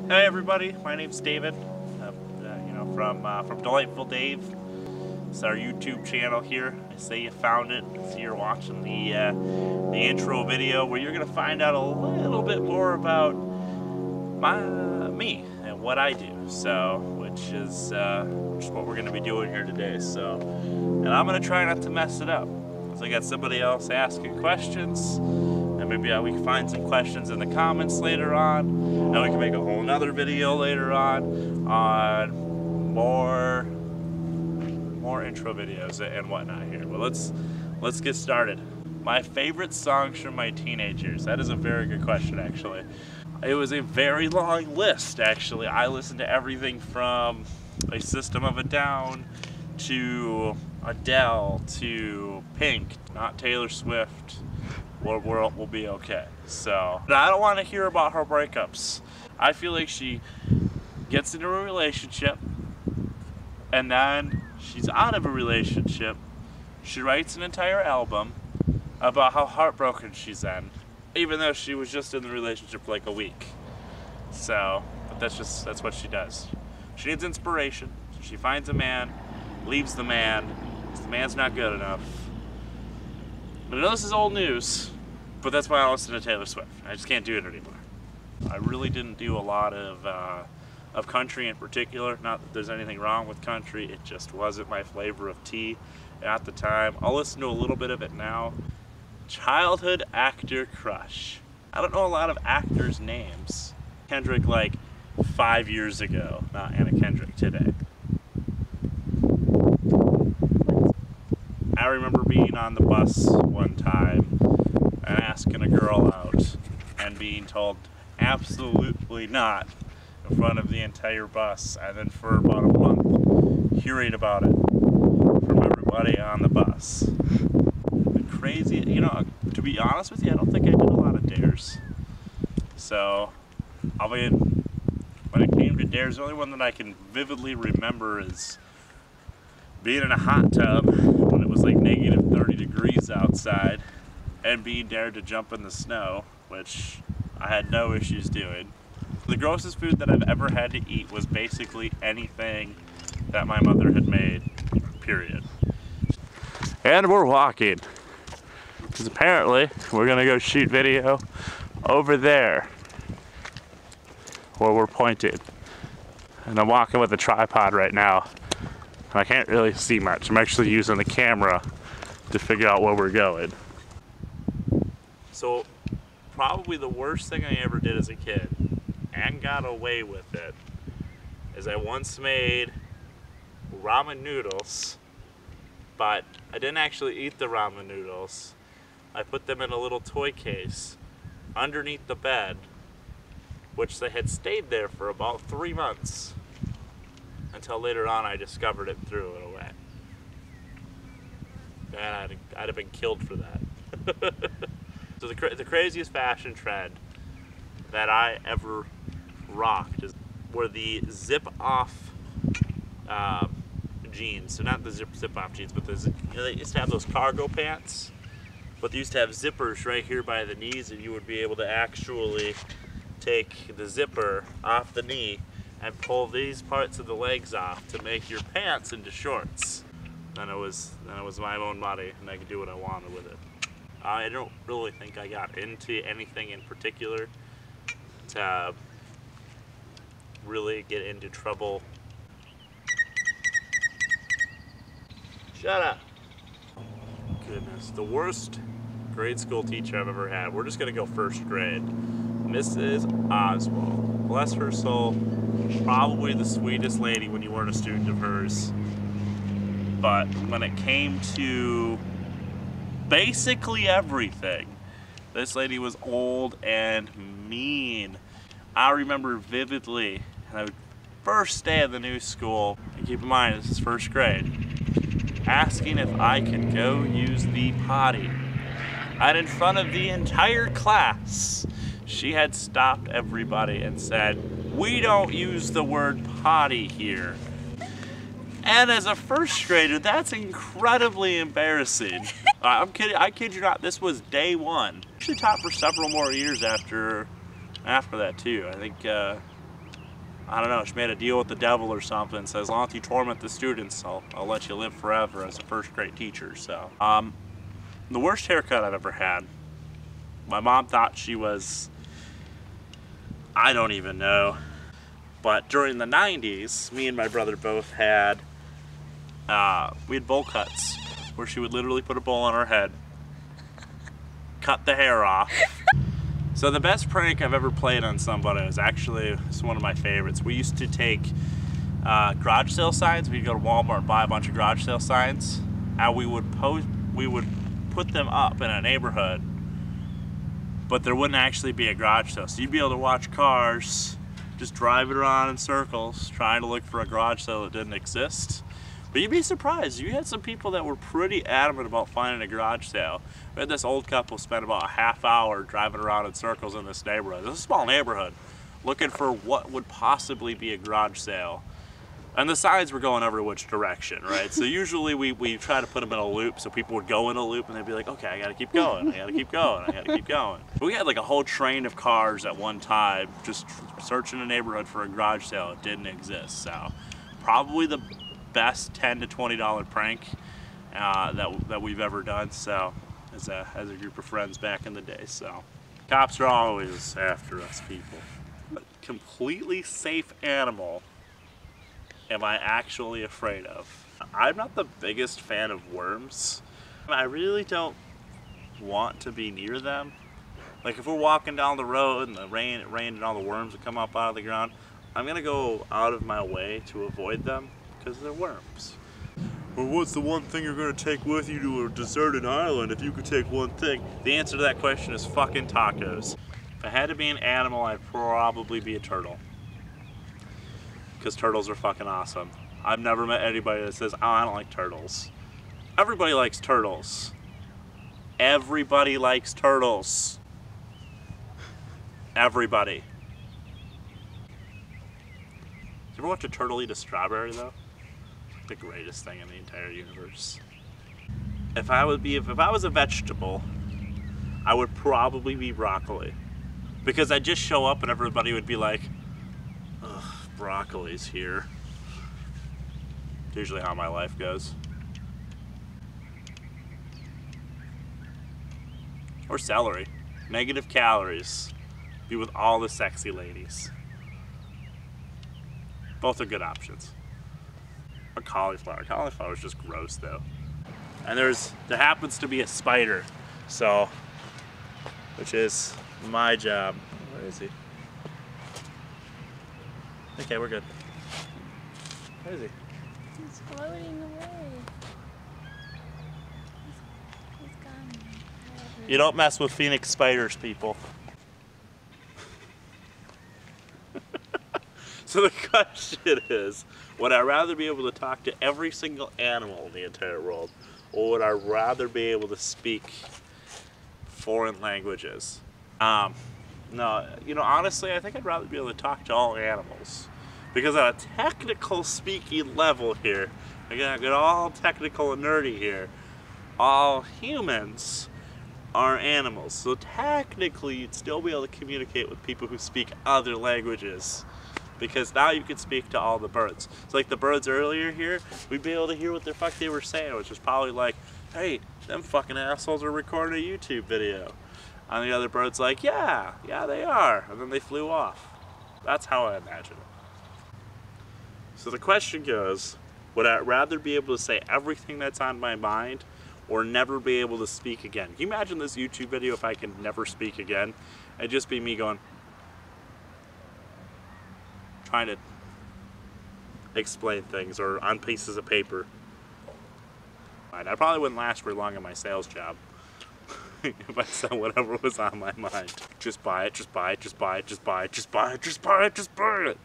Hey everybody, my name's David. From Delightful Dave. It's our YouTube channel here. I say you found it. So you're watching the intro video where you're gonna find out a little bit more about me and what I do. So, which is what we're gonna be doing here today. So, and I'm gonna try not to mess it up. So I got somebody else asking questions. And maybe we can find some questions in the comments later on. And we can make a whole nother video later on more intro videos and whatnot here. But let's get started. My favorite songs from my teenage years. That is a very good question, actually. It was a very long list, actually. I listened to everything from a System of a Down to Adele to Pink, not Taylor Swift. We'll be okay. So, but I don't want to hear about her breakups. I feel like she gets into a relationship and then she's out of a relationship. She writes an entire album about how heartbroken she's in, even though she was just in the relationship for like a week. So, but that's what she does. She needs inspiration. So she finds a man, leaves the man, because the man's not good enough. I know this is old news, but that's why I listen to Taylor Swift. I just can't do it anymore. I really didn't do a lot of country in particular. Not that there's anything wrong with country, it just wasn't my flavor of tea at the time. I'll listen to a little bit of it now. Childhood actor crush. I don't know a lot of actors' names. Kendrick like 5 years ago, not Anna Kendrick today. I remember being on the bus one time and asking a girl out and being told absolutely not in front of the entire bus, and then for about a month hearing about it from everybody on the bus. The crazy, to be honest with you, I don't think I did a lot of dares. So, I mean, when it came to dares, the only one that I can vividly remember is being in a hot tub when it was like negative 30 degrees outside and being dared to jump in the snow, which I had no issues doing. The grossest food that I've ever had to eat was basically anything that my mother had made, period. And we're walking, because apparently we're gonna go shoot video over there where we're pointed. And I'm walking with a tripod right now. I can't really see much. I'm actually using the camera to figure out where we're going. So, probably the worst thing I ever did as a kid, and got away with it, is I once made ramen noodles, but I didn't actually eat the ramen noodles. I put them in a little toy case underneath the bed, which they had stayed there for about 3 months. Until later on I discovered it and threw it away. And I'd have been killed for that. So the craziest fashion trend that I ever rocked were the zip-off jeans. So not the zip-off jeans, but they used to have those cargo pants. But they used to have zippers right here by the knees, and you would be able to actually take the zipper off the knee and pull these parts of the legs off to make your pants into shorts. Then it was my own body, and I could do what I wanted with it. I don't really think I got into anything in particular to really get into trouble. Shut up. Goodness, the worst grade school teacher I've ever had. We're just gonna go first grade. Mrs. Oswald. Bless her soul. Probably the sweetest lady when you weren't a student of hers. But when it came to basically everything, this lady was old and mean. I remember vividly, first day of the new school, and keep in mind this is first grade, asking if I could go use the potty. And in front of the entire class, she had stopped everybody and said, "We don't use the word potty here." And as a first grader, that's incredibly embarrassing. I'm kidding, I kid you not, this was day one. She taught for several more years after that too. I think I don't know, she made a deal with the devil or something. So as long as you torment the students, I'll let you live forever as a first grade teacher. So, the worst haircut I've ever had. My mom thought she was, I don't even know. But during the 90s, me and my brother both had, we had bowl cuts where she would literally put a bowl on her head, cut the hair off. So the best prank I've ever played on somebody is actually, it's one of my favorites. We used to take garage sale signs. We'd go to Walmart and buy a bunch of garage sale signs, and we would put them up in a neighborhood, but there wouldn't actually be a garage sale. So you'd be able to watch cars just driving around in circles trying to look for a garage sale that didn't exist. But you'd be surprised. You had some people that were pretty adamant about finding a garage sale. We had this old couple spend about a half hour driving around in circles in this neighborhood. It's a small neighborhood, looking for what would possibly be a garage sale. And the signs were going every which direction, right? So usually we try to put them in a loop so people would go in a loop and they'd be like, okay, I gotta keep going, I gotta keep going, I gotta keep going. But we had like a whole train of cars at one time just searching a neighborhood for a garage sale. It didn't exist. So probably the best $10 to $20 prank that we've ever done. So as a group of friends back in the day. So cops are always after us, people. A completely safe animal am I actually afraid of? I'm not the biggest fan of worms. I really don't want to be near them. Like if we're walking down the road and it rained and all the worms would come up out of the ground, I'm gonna go out of my way to avoid them because they're worms. Well, what's the one thing you're gonna take with you to a deserted island if you could take one thing? The answer to that question is fucking tacos. If I had to be an animal, I'd probably be a turtle. Because turtles are fucking awesome. I've never met anybody that says, oh, I don't like turtles. Everybody likes turtles. Everybody likes turtles. Everybody. You ever watch a turtle eat a strawberry though? The greatest thing in the entire universe. If I was a vegetable, I would probably be broccoli. Because I'd just show up and everybody would be like, ugh, broccoli's here. It's usually how my life goes. Or celery. Negative calories. Be with all the sexy ladies. Both are good options. Or cauliflower. Cauliflower is just gross though. And there happens to be a spider. So, which is my job. Where is he? Okay, we're good. Where is he? He's floating away. He's gone. You don't mess with Phoenix spiders, people. So the question is, would I rather be able to talk to every single animal in the entire world, or would I rather be able to speak foreign languages? No, honestly, I think I'd rather be able to talk to all animals. Because at a technical speaking level here, I get all technical and nerdy here, all humans are animals. So technically, you'd still be able to communicate with people who speak other languages. Because now you can speak to all the birds. It's like the birds earlier here, we'd be able to hear what the fuck they were saying, which was probably like, hey, them fucking assholes are recording a YouTube video. And the other bird's like, yeah, they are. And then they flew off. That's how I imagine it. So the question goes, would I rather be able to say everything that's on my mind or never be able to speak again? Can you imagine this YouTube video if I can never speak again? It'd just be me going, trying to explain things or on pieces of paper. I probably wouldn't last very long in my sales job if I said whatever was on my mind. Just buy it, just buy it, just buy it, just buy it, just buy it, just buy it, just buy it.